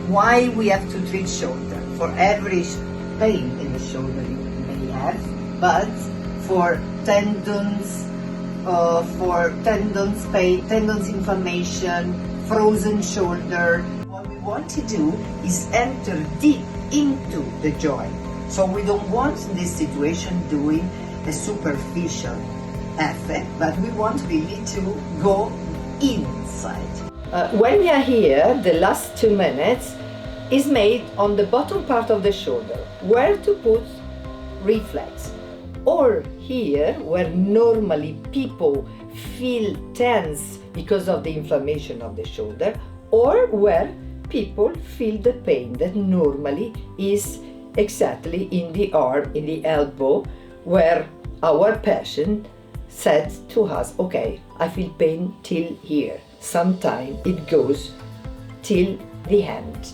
why we have to treat shoulder. For every pain in the shoulder you may have, but for tendons pain, tendons inflammation, frozen shoulder, what we want to do is enter deep into the joint. So we don't want this situation doing a superficial effect, but we want really to go inside. When we are here, the last 2 minutes is made on the bottom part of the shoulder, where to put reflex. Or here, where normally people feel tense because of the inflammation of the shoulder, or where people feel the pain that normally is exactly in the arm, in the elbow, where our patient said to us, okay, I feel pain till here. Sometimes it goes till the hand.